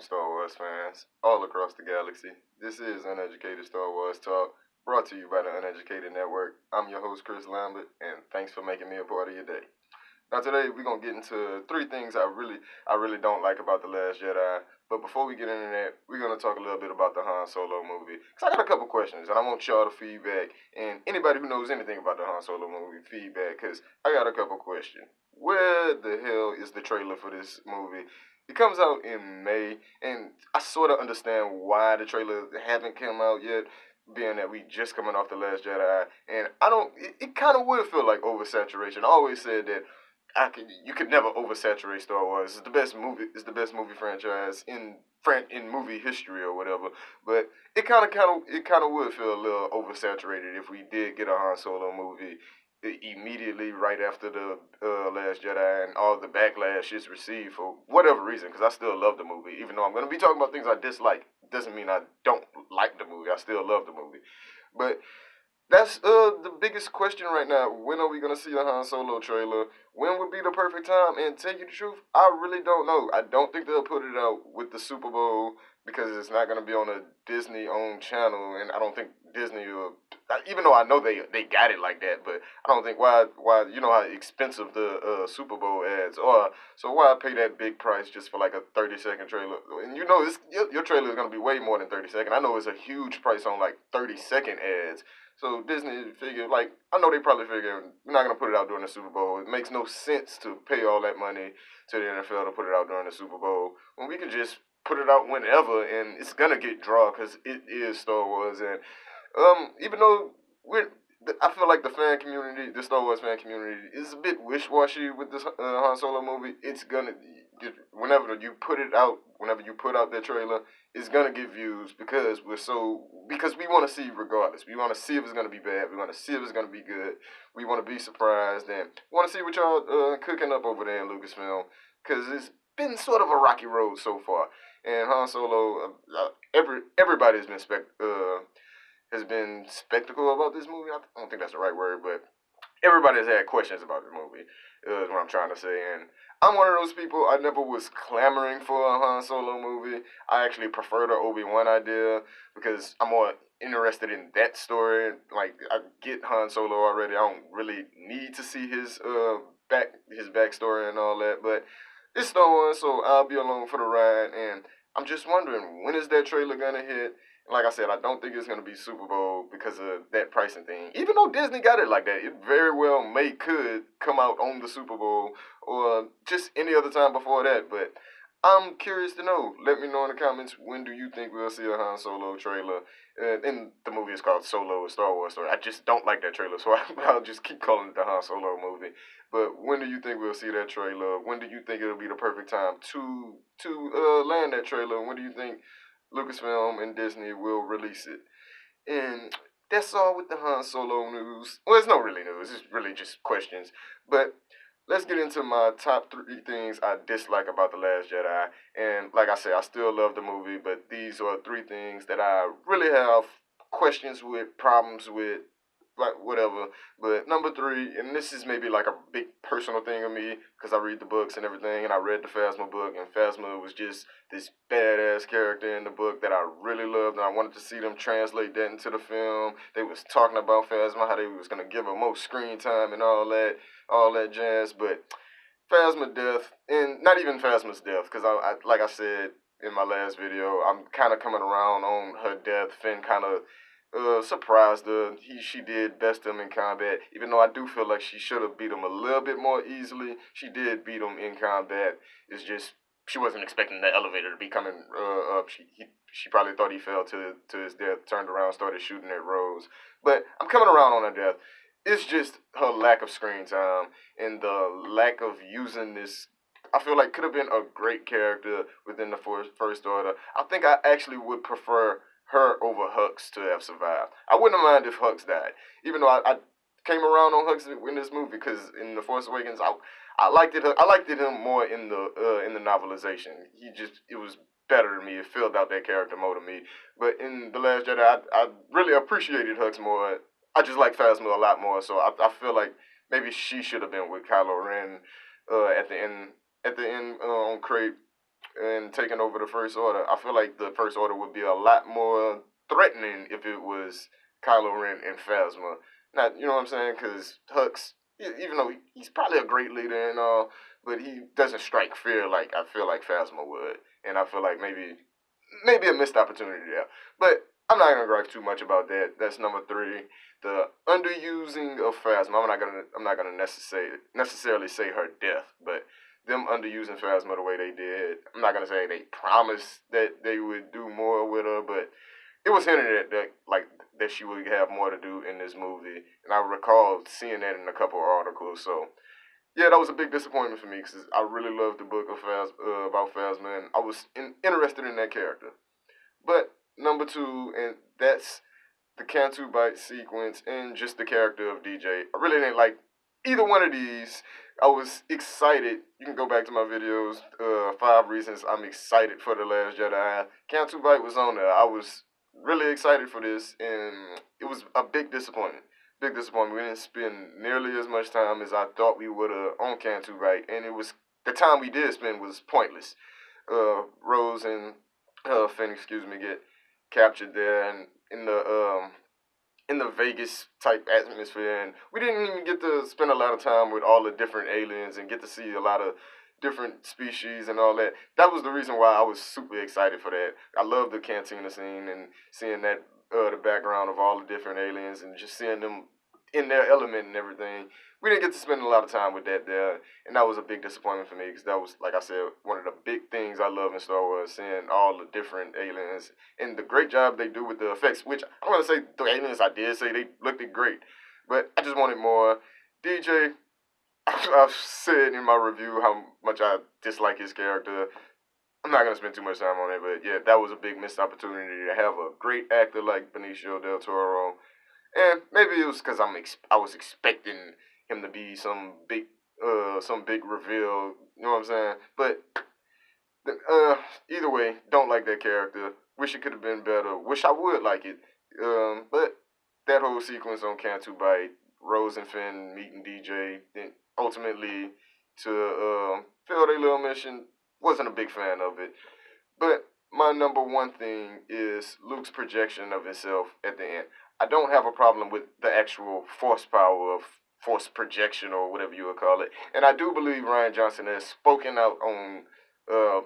Star Wars fans all across the galaxy. This is Uneducated Star Wars Talk, brought to you by the Uneducated Network. I'm your host, Chris Lambert, and thanks for making me a part of your day. Now today we're gonna get into three things I really don't like about The Last Jedi. But before we get into that, we're gonna talk a little bit about the Han Solo movie. Cause I got a couple questions and I want y'all to feedback, and anybody who knows anything about the Han Solo movie, feedback, cause I got a couple questions. Where the hell is the trailer for this movie? It comes out in May, and I sort of understand why the trailer haven't come out yet, being that we just coming off The Last Jedi, and I don't, it kind of would feel like oversaturation. I always said that you could never oversaturate Star Wars. It's the best movie. It's the best movie franchise in movie history or whatever. But it kind of would feel a little oversaturated if we did get a Han Solo movie immediately right after the Last Jedi and all the backlash it's received for whatever reason. Because I still love the movie, even though I'm going to be talking about things I dislike. Doesn't mean I don't like the movie. I still love the movie, but that's the biggest question right now. When are we gonna see a Han Solo trailer? When would be the perfect time? And tell you the truth, I really don't know. I don't think they'll put it out with the Super Bowl because it's not gonna be on a Disney-owned channel, and I don't think Disney will. Even though I know they got it like that, but I don't think why you know how expensive the Super Bowl ads are. So why pay that big price just for like a 30-second trailer? And you know your trailer is gonna be way more than 30 seconds. I know it's a huge price on like 30-second ads. So Disney figured, like, I know they probably figured we're not going to put it out during the Super Bowl. It makes no sense to pay all that money to the NFL to put it out during the Super Bowl when we can just put it out whenever and it's going to get draw because it is Star Wars. And even though I feel like the fan community, the Star Wars fan community, is a bit wish-washy with this Han Solo movie. It's gonna whenever you put it out, whenever you put out that trailer, it's gonna get views because because we want to see regardless. We want to see if it's gonna be bad. We want to see if it's gonna be good. We want to be surprised and want to see what y'all cooking up over there in Lucasfilm because it's been sort of a rocky road so far. And Han Solo, everybody's been has been spectacle about this movie. I don't think that's the right word, but everybody has had questions about the movie, is what I'm trying to say. And I'm one of those people, I never was clamoring for a Han Solo movie. I actually prefer the Obi-Wan idea because I'm more interested in that story. Like, I get Han Solo already. I don't really need to see his backstory and all that. But it's Star Wars, so I'll be along for the ride. And I'm just wondering, when is that trailer gonna hit? Like I said, I don't think it's going to be Super Bowl because of that pricing thing. Even though Disney got it like that, it very well could come out on the Super Bowl or just any other time before that. But I'm curious to know. Let me know in the comments, when do you think we'll see a Han Solo trailer? And the movie is called Solo, a Star Wars story. I just don't like that trailer, so I'll just keep calling it the Han Solo movie. But when do you think we'll see that trailer? When do you think it'll be the perfect time to land that trailer? When do you think Lucasfilm and Disney will release it? And that's all with the Han Solo news. Well, it's not really news. It's really just questions. But let's get into my top 3 things I dislike about The Last Jedi. And like I said, I still love the movie, but these are 3 things that I really have questions with, problems with, like whatever. But number 3, and this is maybe like a big personal thing of me because I read the books and everything, and I read the Phasma book, and Phasma was just this badass character in the book that I really loved, and I wanted to see them translate that into the film. They was talking about Phasma, how they was gonna give her more screen time and all that jazz. But Phasma death, and not even Phasma's death, because I like I said in my last video, I'm kind of coming around on her death. Finn kind of surprised her. She did best him in combat, even though I do feel like she should have beat him a little bit more easily. She did beat him in combat. It's just she wasn't expecting the elevator to be coming up. She probably thought he fell to his death. Turned around, started shooting at Rose. But I'm coming around on her death. It's just her lack of screen time and the lack of using this. I feel like could have been a great character within the First Order. I think I actually would prefer her over Hux to have survived. I wouldn't mind if Hux died, even though I came around on Hux in this movie because in The Force Awakens I liked it. I liked it him more in the novelization. It was better to me. It filled out that character more to me. But in The Last Jedi, I really appreciated Hux more. I just like Phasma a lot more. So I feel like maybe she should have been with Kylo Ren at the end on Crate. and taking over the First Order. I feel like the First Order would be a lot more threatening if it was Kylo Ren and Phasma. Not, you know what I'm saying? Because Hux, even though he's probably a great leader and all, but he doesn't strike fear like I feel like Phasma would. And I feel like maybe a missed opportunity there. But I'm not gonna gripe too much about that. That's number three. The underusing of Phasma. I'm not gonna necessarily say her death, but them underusing Phasma the way they did. I'm not gonna say they promised that they would do more with her, but it was hinted at that she would have more to do in this movie, and I recall seeing that in a couple of articles. So yeah, that was a big disappointment for me because I really loved the book of about Phasma, and I was interested in that character. But number two, and that's the Cantu Bite sequence and just the character of DJ. I really didn't like either one of these. I was excited. You can go back to my videos, 5 reasons I'm excited for The Last Jedi. Cantu Bite was on there. I was really excited for this, and it was a big disappointment. Big disappointment. We didn't spend nearly as much time as I thought we would have on Cantu Bite, and it was the time we did spend was pointless. Rose and Finn, get captured there, and in the Vegas type atmosphere, and we didn't even get to spend a lot of time with all the different aliens and get to see a lot of different species and all that. That was the reason why I was super excited for that. I love the cantina scene and seeing that the background of all the different aliens and just seeing them in their element and everything. We didn't get to spend a lot of time with that there, and that was a big disappointment for me because that was, like I said, one of the big things I love in Star Wars, seeing all the different aliens and the great job they do with the effects, which I'm going to say the aliens I did say they looked great, but I just wanted more. DJ, I've said in my review how much I dislike his character. I'm not going to spend too much time on it, but yeah, that was a big missed opportunity to have a great actor like Benicio del Toro. And maybe it was because I was expecting him to be some big reveal. You know what I'm saying? But either way, don't like that character. Wish it could have been better. Wish I would like it. But that whole sequence on Cantu Bite, Rose and Finn meeting DJ, then ultimately to fill their little mission, wasn't a big fan of it. But my number one thing is Luke's projection of himself at the end. I don't have a problem with the actual force power of force projection or whatever you would call it. And I do believe Rian Johnson has spoken out uh,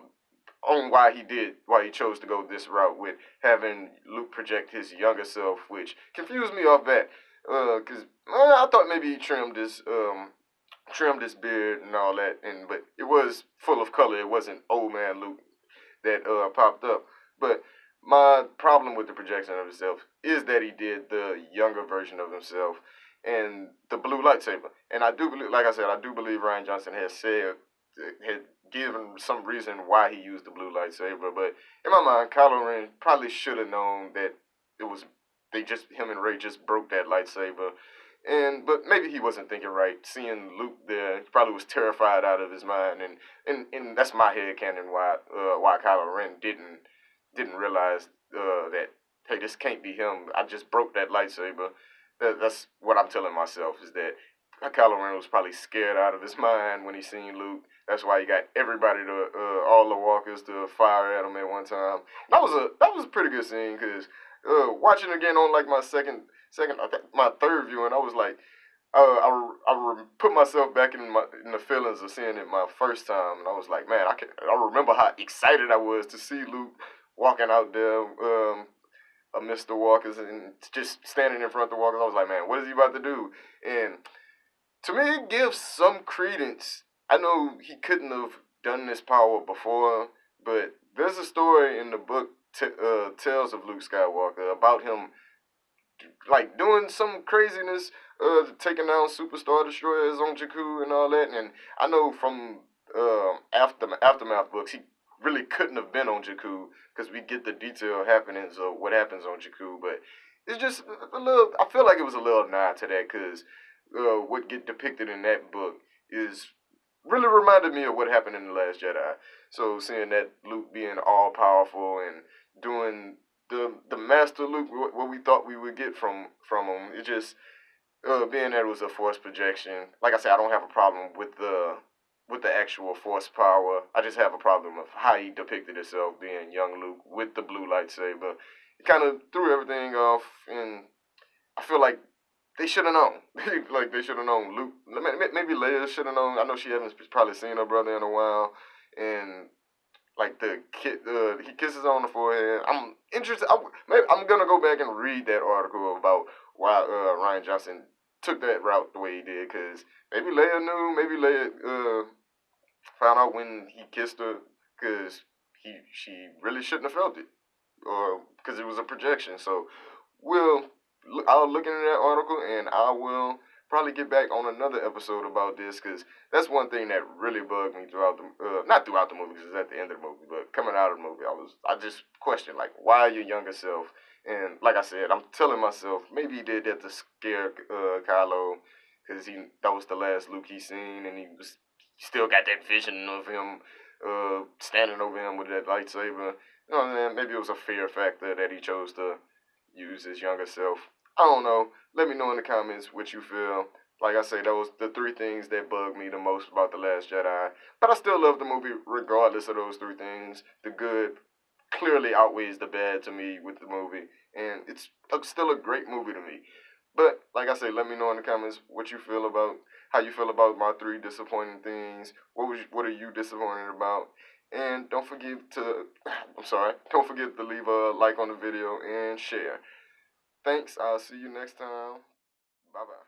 on why he chose to go this route with having Luke project his younger self, which confused me off that. Cause I thought maybe he trimmed his beard and all that, but it was full of color. It wasn't old man Luke that popped up. But my problem with the projection of himself is that he did the younger version of himself and the blue lightsaber. And I do believe, like I said, I do believe Rian Johnson had given some reason why he used the blue lightsaber. But in my mind, Kylo Ren probably should have known that it was him and Rey just broke that lightsaber. But maybe he wasn't thinking right. Seeing Luke there, he probably was terrified out of his mind, and that's my headcanon why Kylo Ren didn't realize that, hey, this can't be him. I just broke that lightsaber. That's what I'm telling myself, is that Kylo Ren was probably scared out of his mind when he seen Luke. That's why he got everybody all the walkers to fire at him at one time. That was a pretty good scene because watching again on like I think my third viewing, I was like, put myself back in the feelings of seeing it my first time, and I was like, man, I remember how excited I was to see Luke walking out there amidst the walkers and just standing in front of the walkers. I was like, man, what is he about to do? And to me, it gives some credence. I know he couldn't have done this power before, but there's a story in the book Tales of Luke Skywalker about him like doing some craziness, taking down superstar destroyers on Jakku and all that. And I know from aftermath books, he really couldn't have been on Jakku because we get the detailed happenings of what happens on Jakku. But it's just a little. I feel like it was a little nod to that because what get depicted in that book is really reminded me of what happened in The Last Jedi. So seeing that Luke being all powerful and doing the Master Luke, what we thought we would get from him, it just being that it was a force projection. Like I said, I don't have a problem with with the actual force power. I just have a problem with how he depicted himself being young Luke with the blue lightsaber. It kind of threw everything off, and I feel like they should have known. Like they should have known. Luke, maybe Leia should have known. I know she hasn't probably seen her brother in a while, and like the kid, he kisses her on the forehead. I'm interested. I'm gonna go back and read that article about why Ryan Johnson took that route the way he did, because maybe Leia knew. Maybe Leia found out when he kissed her, because she really shouldn't have felt it, or because it was a projection. So we'll I'll look into that article, and I will probably get back on another episode about this, because that's one thing that really bugged me throughout the not throughout the movie, because it's at the end of the movie, but coming out of the movie, I just questioned, like, why your younger self? And like I said, I'm telling myself maybe he did that to scare Kylo, because that was the last Luke he seen, and he still got that vision of him standing over him with that lightsaber. You know what I'm saying? Maybe it was a fear factor that he chose to use his younger self. I don't know. Let me know in the comments what you feel. Like I say, that was the three things that bugged me the most about The Last Jedi. But I still love the movie regardless of those three things. The good clearly outweighs the bad to me with the movie. And it's still a great movie to me. But like I say, let me know in the comments what you feel about, how you feel about my three disappointing things. What are you disappointed about? And don't forget to, don't forget to leave a like on the video and share. Thanks. I'll see you next time. Bye bye.